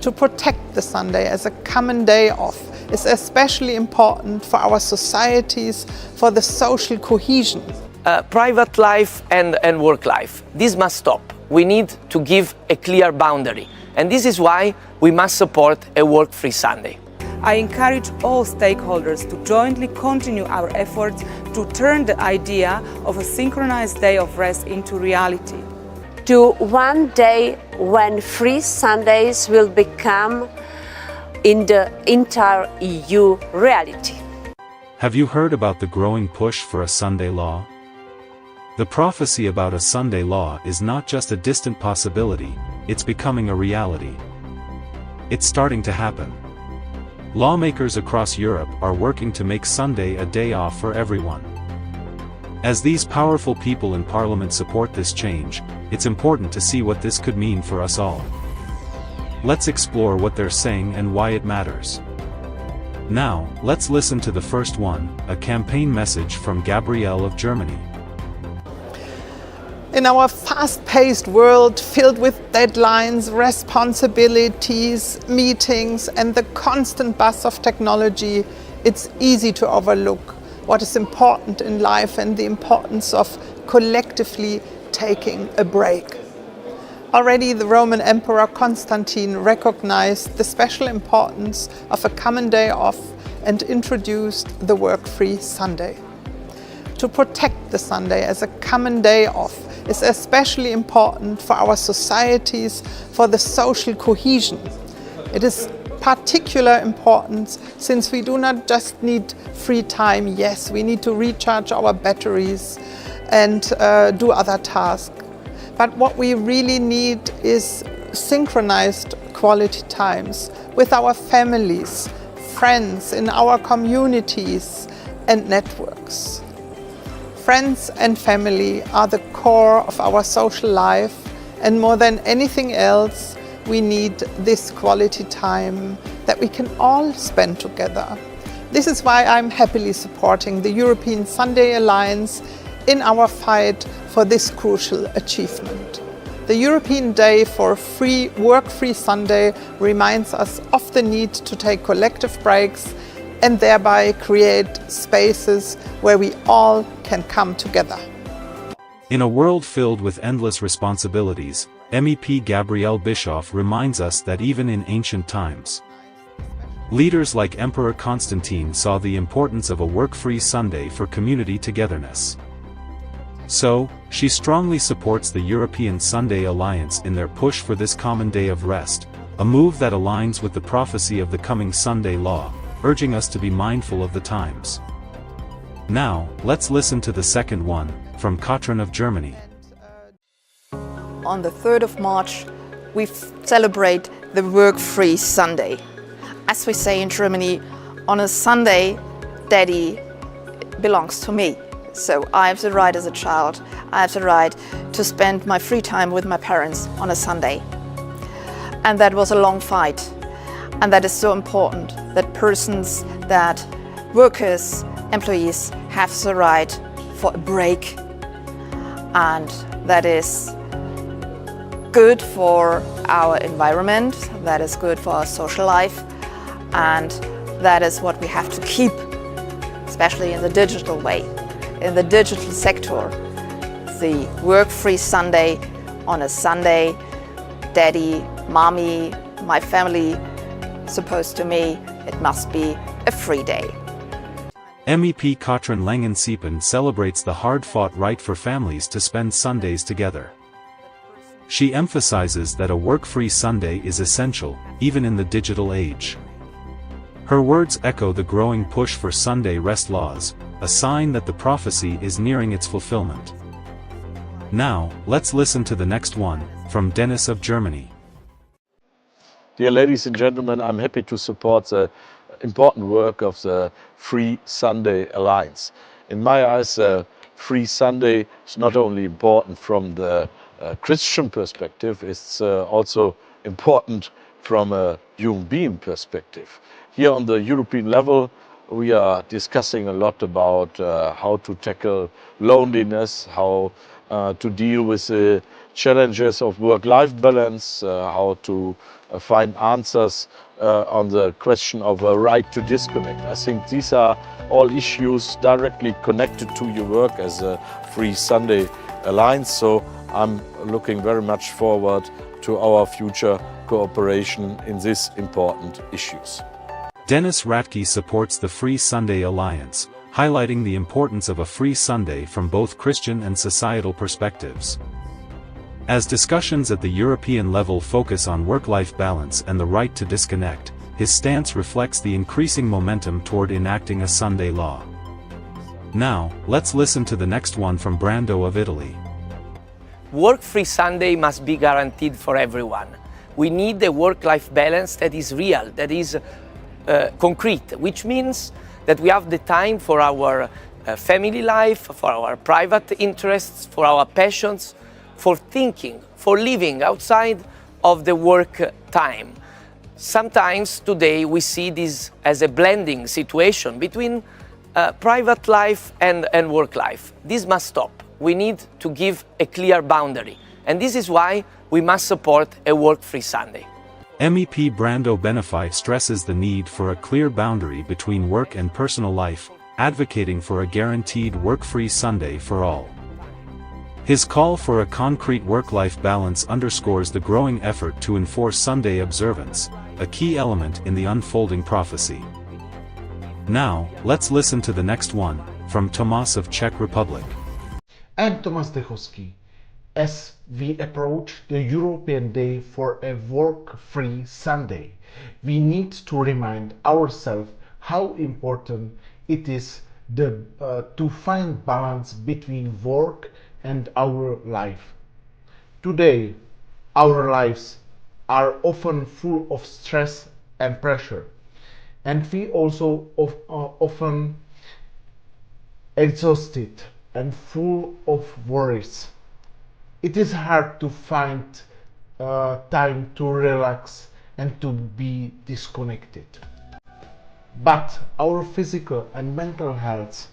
To protect the Sunday as a common day off is especially important for our societies, for the social cohesion. Private life and work life, this must stop. We need to give a clear boundary, and this is why we must support a work-free Sunday. I encourage all stakeholders to jointly continue our efforts to turn the idea of a synchronized day of rest into reality. To one day when free Sundays will become in the entire EU reality. Have you heard about the growing push for a Sunday law? The prophecy about a Sunday law is not just a distant possibility, it's becoming a reality. It's starting to happen. Lawmakers across Europe are working to make Sunday a day off for everyone. As these powerful people in Parliament support this change, it's important to see what this could mean for us all. Let's explore what they're saying and why it matters. Now, let's listen to the first one, a campaign message from Gabrielle of Germany. In our fast-paced world filled with deadlines, responsibilities, meetings, and the constant buzz of technology, it's easy to overlook what is important in life and the importance of collectively taking a break. Already the Roman Emperor Constantine recognized the special importance of a common day off and introduced the work-free Sunday. To protect the Sunday as a common day off is especially important for our societies, for the social cohesion. It is particular importance since we do not just need free time. Yes, we need to recharge our batteries and do other tasks. But what we really need is synchronized quality times with our families, friends, in our communities and networks. Friends and family are the core of our social life, and more than anything else, we need this quality time that we can all spend together. This is why I'm happily supporting the European Sunday Alliance in our fight for this crucial achievement. The European Day for Work-Free Sunday reminds us of the need to take collective breaks and thereby create spaces where we all can come together. In a world filled with endless responsibilities, MEP Gabrielle Bischoff reminds us that even in ancient times, leaders like Emperor Constantine saw the importance of a work-free Sunday for community togetherness. So, she strongly supports the European Sunday Alliance in their push for this common day of rest, a move that aligns with the prophecy of the coming Sunday law, urging us to be mindful of the times. Now, let's listen to the second one, from Katrin of Germany. On the 3rd of March, we celebrate the Work-Free Sunday. As we say in Germany, on a Sunday, Daddy belongs to me. So I have the right as a child, I have the right to spend my free time with my parents on a Sunday. And that was a long fight. And that is so important, that workers, employees have the right for a break. And that is good for our environment, that is good for our social life, and that is what we have to keep, especially in the digital way. In the digital sector, the work-free Sunday on a Sunday, Daddy, Mommy, my family, supposed to me, it must be a free day. MEP Katrin Langen-Siepen celebrates the hard-fought right for families to spend Sundays together. She emphasizes that a work-free Sunday is essential, even in the digital age. Her words echo the growing push for Sunday rest laws, a sign that the prophecy is nearing its fulfillment. Now, let's listen to the next one, from Dennis of Germany. Dear ladies and gentlemen, I'm happy to support the important work of the Free Sunday Alliance. In my eyes, Free Sunday is not only important from the Christian perspective, it's also important from a human being perspective. Here on the European level, we are discussing a lot about how to tackle loneliness, how to deal with the challenges of work-life balance, how to find answers on the question of a right to disconnect. I think these are all issues directly connected to your work as a Free Sunday Alliance. So I'm looking very much forward to our future cooperation in these important issues. Dennis Ratke supports the Free Sunday Alliance, highlighting the importance of a free Sunday from both Christian and societal perspectives. As discussions at the European level focus on work-life balance and the right to disconnect, his stance reflects the increasing momentum toward enacting a Sunday law. Now, let's listen to the next one from Brando of Italy. Work-free Sunday must be guaranteed for everyone. We need a work-life balance that is real, that is concrete, which means that we have the time for our family life, for our private interests, for our passions, for thinking, for living outside of the work time. Sometimes today we see this as a blending situation between private life and work life. This must stop. We need to give a clear boundary, and this is why we must support a work-free Sunday. MEP Brando Benifei stresses the need for a clear boundary between work and personal life, advocating for a guaranteed work-free Sunday for all. His call for a concrete work-life balance underscores the growing effort to enforce Sunday observance, a key element in the unfolding prophecy. Now, let's listen to the next one, from Tomas of Czech Republic. I'm Tomas Dechowski. As we approach the European Day for a work-free Sunday, we need to remind ourselves how important it is to find balance between work and our life. Today, our lives are often full of stress and pressure, and we also often exhausted and full of worries. It is hard to find time to relax and to be disconnected. But our physical and mental health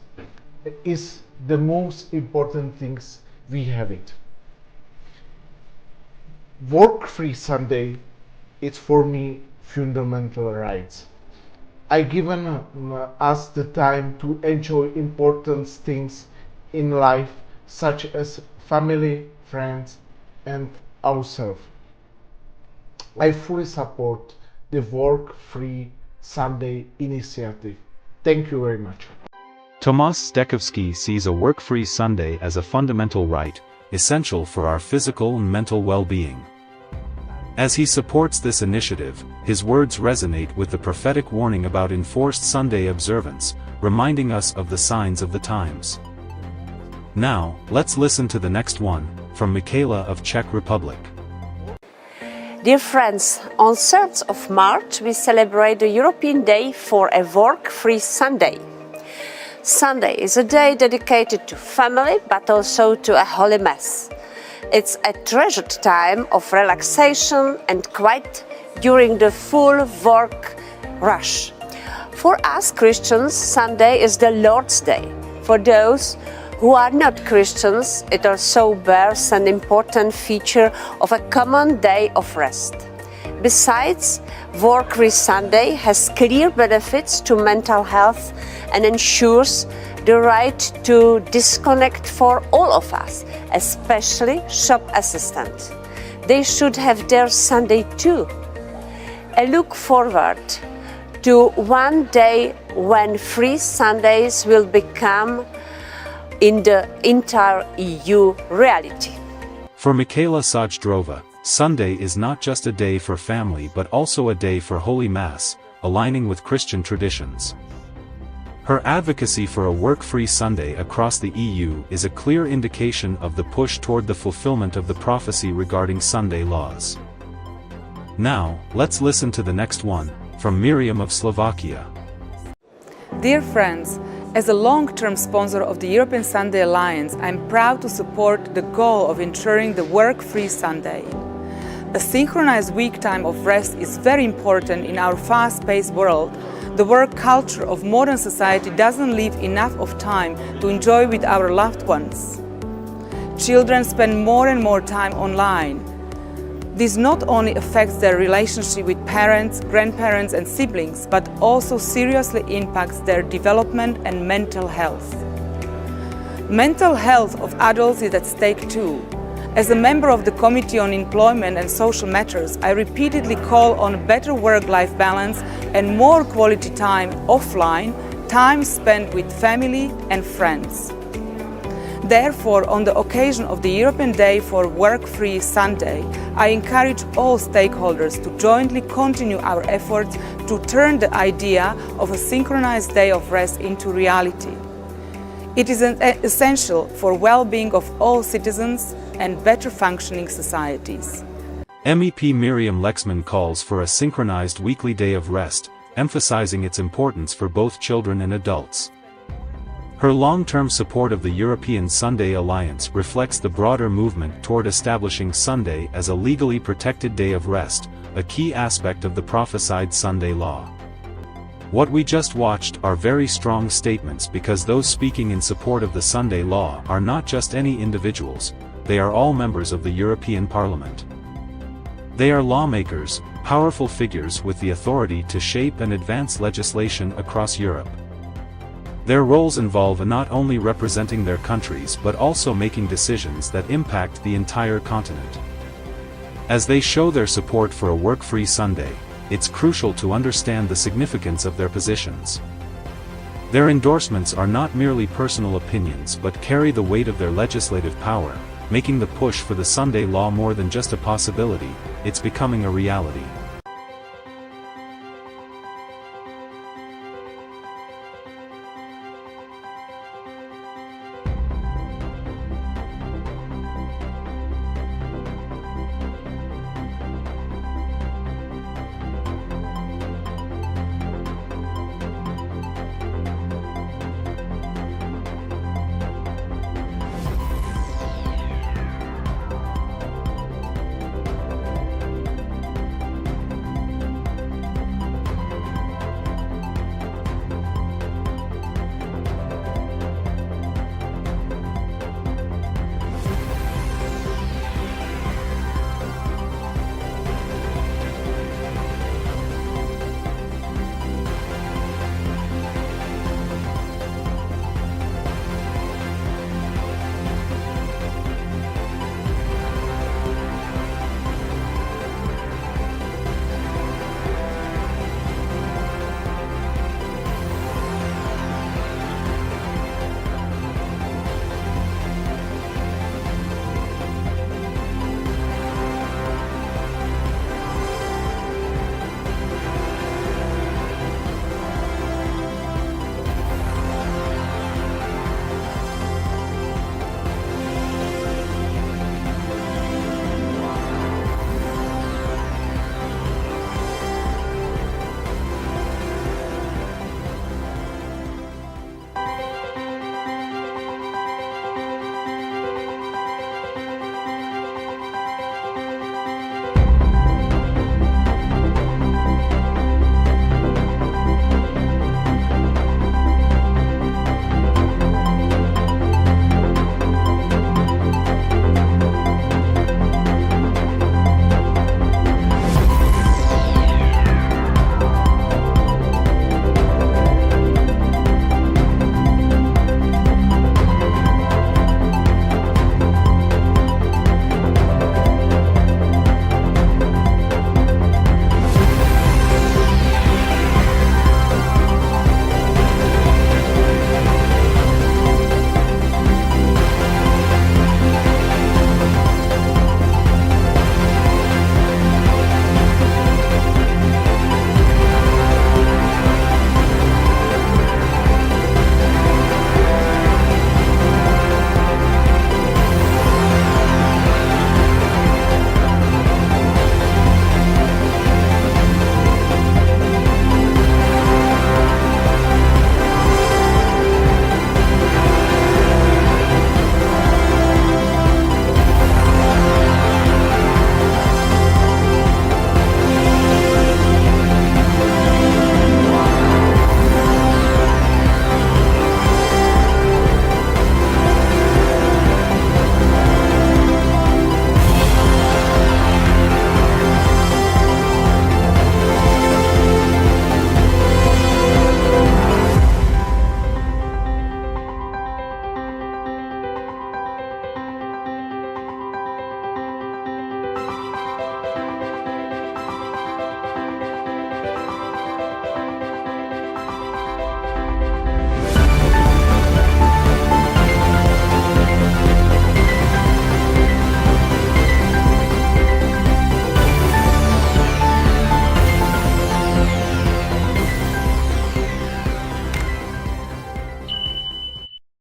is the most important things we have it. Work-free Sunday is for me fundamental rights. I given us the time to enjoy important things in life, such as family, friends, and ourselves. I fully support the Work-Free Sunday initiative. Thank you very much. Tomas Zdechowski sees a work-free Sunday as a fundamental right, essential for our physical and mental well-being. As he supports this initiative, his words resonate with the prophetic warning about enforced Sunday observance, reminding us of the signs of the times. Now, let's listen to the next one, from Michaela of Czech Republic. Dear friends, on 3rd of March we celebrate the European Day for a Work-Free Sunday. Sunday is a day dedicated to family, but also to a Holy Mass. It's a treasured time of relaxation and quiet during the full work rush. For us Christians, Sunday is the Lord's Day. For those who are not Christians, it also bears an important feature of a common day of rest. Besides, Work-Free Sunday has clear benefits to mental health and ensures the right to disconnect for all of us, especially shop assistants. They should have their Sunday too. I look forward to one day when free Sundays will become in the entire EU reality. For Michaela Sajdrova, Sunday is not just a day for family but also a day for Holy Mass, aligning with Christian traditions. Her advocacy for a work-free Sunday across the EU is a clear indication of the push toward the fulfillment of the prophecy regarding Sunday laws. Now, let's listen to the next one, from Miriam of Slovakia. Dear friends, as a long-term sponsor of the European Sunday Alliance, I'm proud to support the goal of ensuring the work-free Sunday. A synchronized week time of rest is very important in our fast-paced world. The work culture of modern society doesn't leave enough of time to enjoy with our loved ones. Children spend more and more time online. This not only affects their relationship with parents, grandparents and siblings, but also seriously impacts their development and mental health. Mental health of adults is at stake too. As a member of the Committee on Employment and Social Matters, I repeatedly call on better work-life balance and more quality time offline, time spent with family and friends. Therefore, on the occasion of the European Day for Work-Free Sunday, I encourage all stakeholders to jointly continue our efforts to turn the idea of a synchronized day of rest into reality. It is essential for well-being of all citizens and better functioning societies. MEP Miriam Lexman calls for a synchronized weekly day of rest, emphasizing its importance for both children and adults. Her long-term support of the European Sunday Alliance reflects the broader movement toward establishing Sunday as a legally protected day of rest, a key aspect of the prophesied Sunday law. What we just watched are very strong statements because those speaking in support of the Sunday law are not just any individuals, they are all members of the European Parliament. They are lawmakers, powerful figures with the authority to shape and advance legislation across Europe. Their roles involve not only representing their countries but also making decisions that impact the entire continent. As they show their support for a work-free Sunday, it's crucial to understand the significance of their positions. Their endorsements are not merely personal opinions but carry the weight of their legislative power, making the push for the Sunday law more than just a possibility, it's becoming a reality.